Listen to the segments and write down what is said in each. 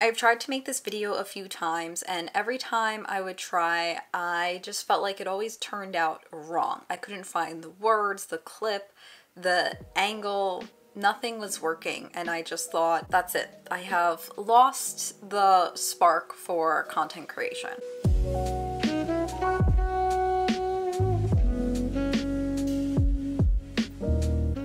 I've tried to make this video a few times, and every time I would try, I just felt like it always turned out wrong. I couldn't find the words, the clip, the angle, nothing was working, and I just thought, that's it. I have lost the spark for content creation.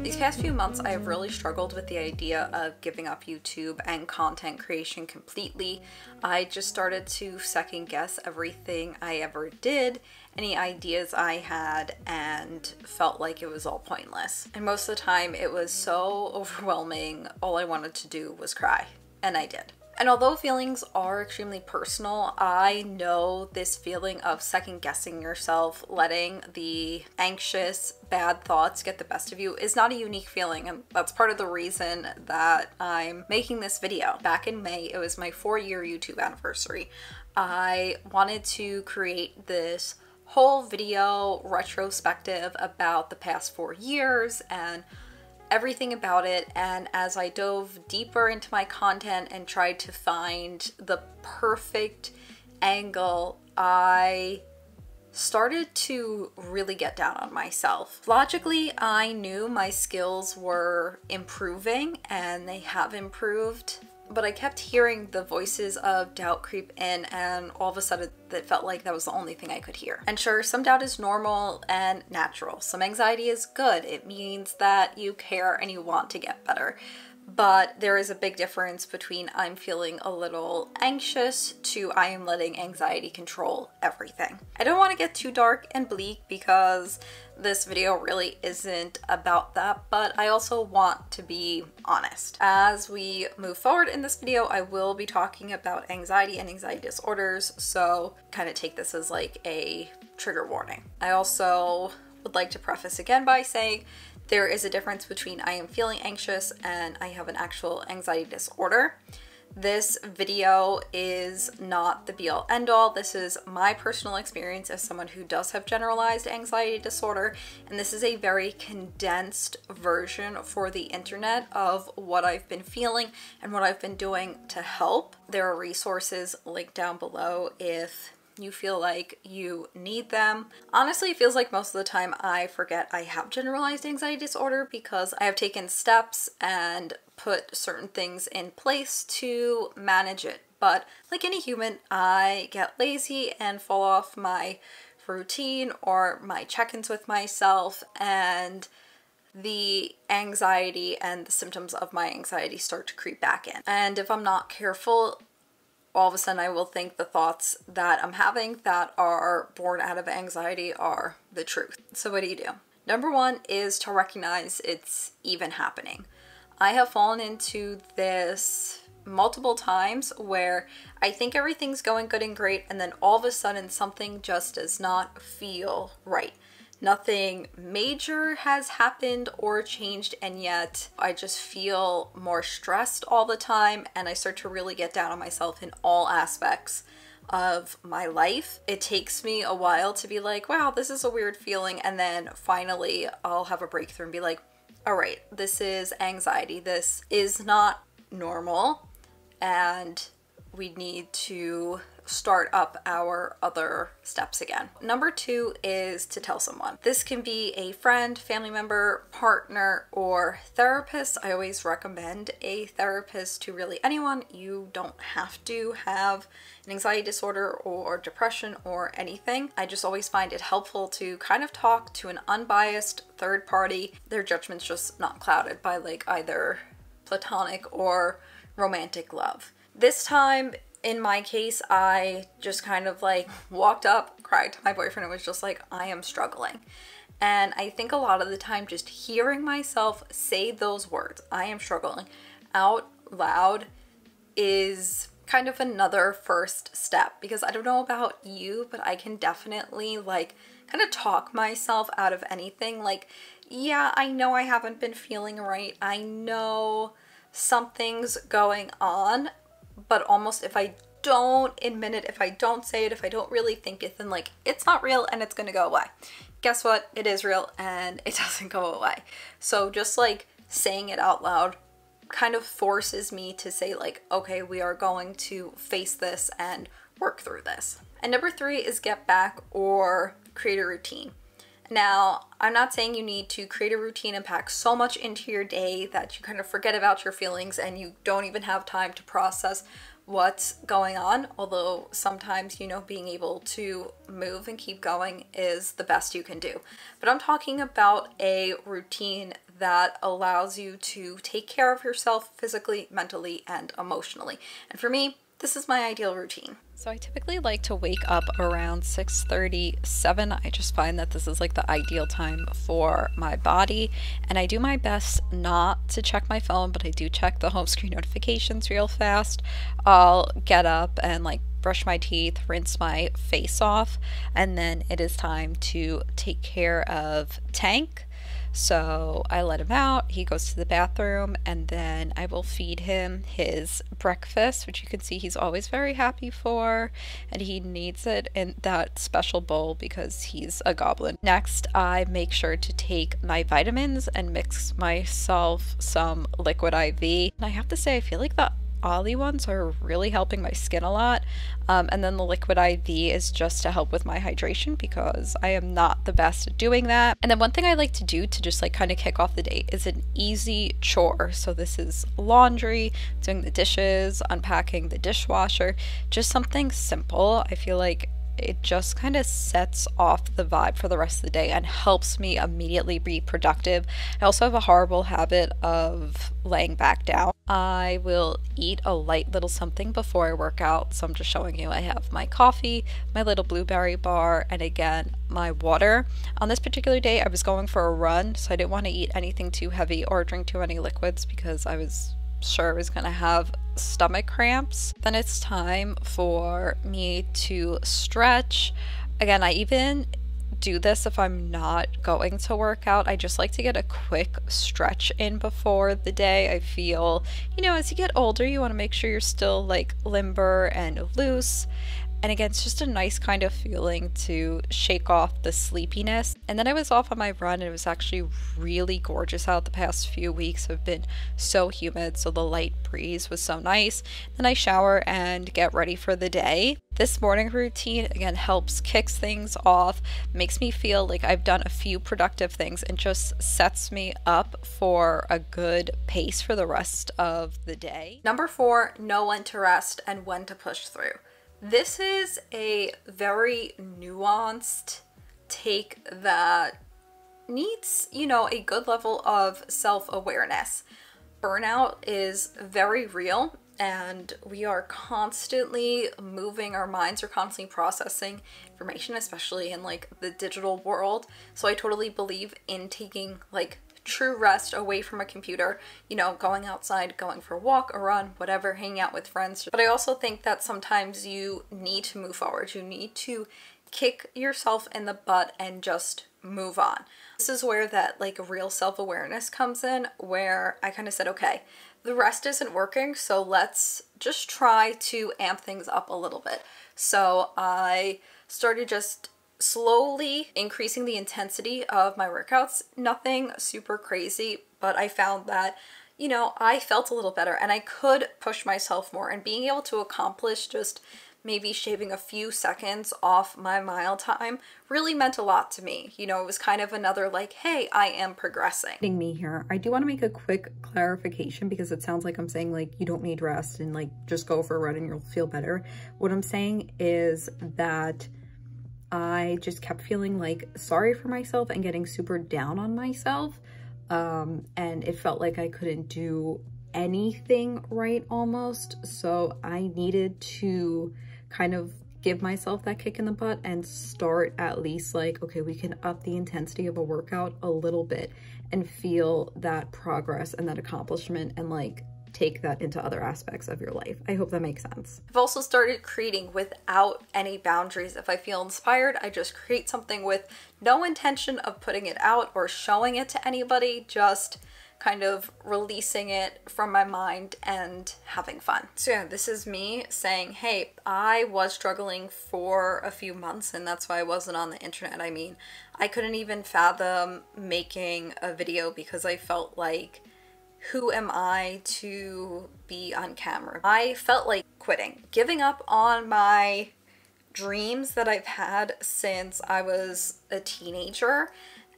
These past few months, I have really struggled with the idea of giving up YouTube and content creation completely. I just started to second guess everything I ever did, any ideas I had, and felt like it was all pointless. And most of the time it was so overwhelming, all I wanted to do was cry, and I did. And although feelings are extremely personal, I know this feeling of second guessing yourself, letting the anxious, bad thoughts get the best of you is not a unique feeling, and that's part of the reason that I'm making this video. Back in May, it was my 4-year YouTube anniversary. I wanted to create this whole video retrospective about the past 4 years and everything about it, and as I dove deeper into my content and tried to find the perfect angle, I started to really get down on myself. Logically, I knew my skills were improving, and they have improved, but I kept hearing the voices of doubt creep in, and all of a sudden it felt like that was the only thing I could hear. And sure, some doubt is normal and natural. Some anxiety is good. It means that you care and you want to get better. But there is a big difference between I'm feeling a little anxious to I am letting anxiety control everything. I don't want to get too dark and bleak because this video really isn't about that, but I also want to be honest. As we move forward in this video, I will be talking about anxiety and anxiety disorders, so kind of take this as like a trigger warning. I also would like to preface again by saying there is a difference between I am feeling anxious and I have an actual anxiety disorder. This video is not the be-all end-all. This is my personal experience as someone who does have generalized anxiety disorder, and this is a very condensed version for the internet of what I've been feeling and what I've been doing to help. There are resources linked down below if you feel like you need them. Honestly, it feels like most of the time I forget I have generalized anxiety disorder because I have taken steps and put certain things in place to manage it. But like any human, I get lazy and fall off my routine or my check-ins with myself, and the anxiety and the symptoms of my anxiety start to creep back in. And if I'm not careful, all of a sudden I will think the thoughts that I'm having that are born out of anxiety are the truth. So what do you do? Number one is to recognize it's even happening. I have fallen into this multiple times where I think everything's going good and great, and then all of a sudden something just does not feel right. Nothing major has happened or changed, and yet I just feel more stressed all the time, and I start to really get down on myself in all aspects of my life. It takes me a while to be like, wow, this is a weird feeling, and then finally I'll have a breakthrough and be like, all right, this is anxiety. This is not normal, and we need to start up our other steps again. Number two is to tell someone. This can be a friend, family member, partner, or therapist. I always recommend a therapist to really anyone. You don't have to have an anxiety disorder or depression or anything. I just always find it helpful to kind of talk to an unbiased third party. Their judgment's just not clouded by like either platonic or romantic love. This time, in my case, I just kind of like walked up, cried to my boyfriend, and was just like, I am struggling. And I think a lot of the time just hearing myself say those words, I am struggling, out loud is kind of another first step, because I don't know about you, but I can definitely like kind of talk myself out of anything. Like, yeah, I know I haven't been feeling right. I know something's going on, but almost if I don't admit it, if I don't say it, if I don't really think it, then like it's not real and it's gonna go away. Guess what? It is real and it doesn't go away. So just like saying it out loud kind of forces me to say like, okay, we are going to face this and work through this. And number 3 is get back or create a routine. Now, I'm not saying you need to create a routine and pack so much into your day that you kind of forget about your feelings and you don't even have time to process what's going on, although sometimes, you know, being able to move and keep going is the best you can do. But I'm talking about a routine that allows you to take care of yourself physically, mentally, and emotionally. And for me, this is my ideal routine. So I typically like to wake up around 6:37. I just find that this is like the ideal time for my body, and I do my best not to check my phone, but I do check the home screen notifications real fast. I'll get up and like brush my teeth, rinse my face off, and then it is time to take care of Tank. So I let him out, he goes to the bathroom, and then I will feed him his breakfast, which you can see he's always very happy for, and he needs it in that special bowl because he's a goblin. Next, I make sure to take my vitamins and mix myself some liquid IV. And I have to say, I feel like the Ollie ones are really helping my skin a lot, and then the liquid IV is just to help with my hydration because I am not the best at doing that. And then one thing I like to do to just like kind of kick off the day is an easy chore. So this is laundry, doing the dishes, unpacking the dishwasher, just something simple. I feel like it just kind of sets off the vibe for the rest of the day and helps me immediately be productive. I also have a horrible habit of laying back down. I will eat a light little something before I work out. So I'm just showing you I have my coffee, my little blueberry bar, and again, my water. On this particular day, I was going for a run, so I didn't want to eat anything too heavy or drink too many liquids because I was sure I was gonna have stomach cramps. Then it's time for me to stretch. Again, I even do this if I'm not going to work out. I just like to get a quick stretch in before the day. I feel, you know, as you get older, you want to make sure you're still like limber and loose. And again, it's just a nice kind of feeling to shake off the sleepiness. And then I was off on my run, and it was actually really gorgeous out. The past few weeks have been so humid, so the light breeze was so nice. Then I shower and get ready for the day. This morning routine, again, helps kicks things off, makes me feel like I've done a few productive things, and just sets me up for a good pace for the rest of the day. Number 4, know when to rest and when to push through. This is a very nuanced take that needs, you know, a good level of self-awareness. Burnout is very real, and we are constantly moving, our minds are constantly processing information, especially in like the digital world. So I totally believe in taking like true rest away from a computer, you know, going outside, going for a walk, a run, whatever, hanging out with friends. But I also think that sometimes you need to move forward. You need to kick yourself in the butt and just move on. This is where that like real self-awareness comes in, where I kind of said, okay, the rest isn't working, so let's just try to amp things up a little bit. So I started just slowly increasing the intensity of my workouts. Nothing super crazy, but I found that, you know, I felt a little better and I could push myself more, and being able to accomplish just maybe shaving a few seconds off my mile time really meant a lot to me. You know, it was kind of another like, hey, I am progressing. Me here. I do want to make a quick clarification because it sounds like I'm saying like you don't need rest and like just go for a run and you'll feel better. What I'm saying is that I just kept feeling like sorry for myself and getting super down on myself. And it felt like I couldn't do anything right almost. So I needed to kind of give myself that kick in the butt and start at least like, okay, we can up the intensity of a workout a little bit and feel that progress and that accomplishment and like take that into other aspects of your life. I hope that makes sense. I've also started creating without any boundaries. If I feel inspired, I just create something with no intention of putting it out or showing it to anybody, just kind of releasing it from my mind and having fun. So yeah, this is me saying, hey, I was struggling for a few months, and that's why I wasn't on the internet. I mean, I couldn't even fathom making a video because I felt like who am I to be on camera? I felt like quitting, giving up on my dreams that I've had since I was a teenager.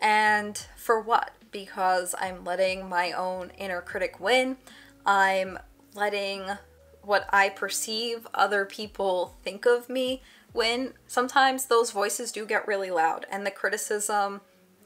And for what? Because I'm letting my own inner critic win. I'm letting what I perceive other people think of me win. Sometimes those voices do get really loud, and the criticism,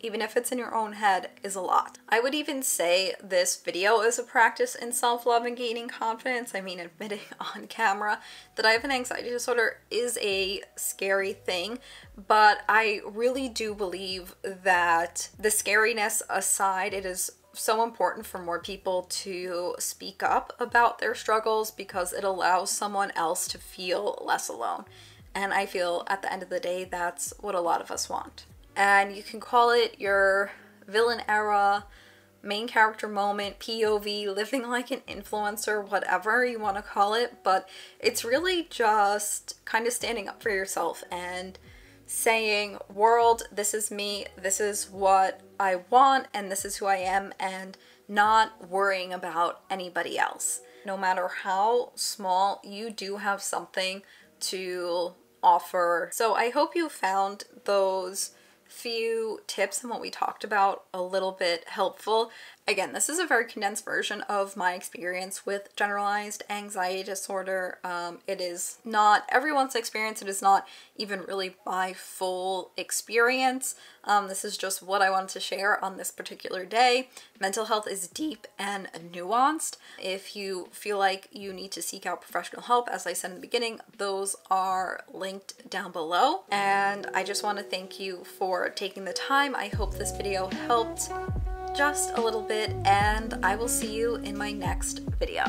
even if it's in your own head, is a lot. I would even say this video is a practice in self-love and gaining confidence. I mean, admitting on camera that I have an anxiety disorder is a scary thing, but I really do believe that, the scariness aside, it is so important for more people to speak up about their struggles, because it allows someone else to feel less alone. And I feel at the end of the day, that's what a lot of us want. And you can call it your villain era, main character moment, POV, living like an influencer, whatever you want to call it, but it's really just kind of standing up for yourself and saying, world, this is me, this is what I want, and this is who I am, and not worrying about anybody else. No matter how small, you do have something to offer. So I hope you found those few tips and what we talked about a little bit helpful. Again, this is a very condensed version of my experience with generalized anxiety disorder. It is not everyone's experience. It is not even really my full experience. This is just what I wanted to share on this particular day. Mental health is deep and nuanced. If you feel like you need to seek out professional help, as I said in the beginning, those are linked down below. And I just want to thank you for taking the time. I hope this video helped just a little bit, and I will see you in my next video.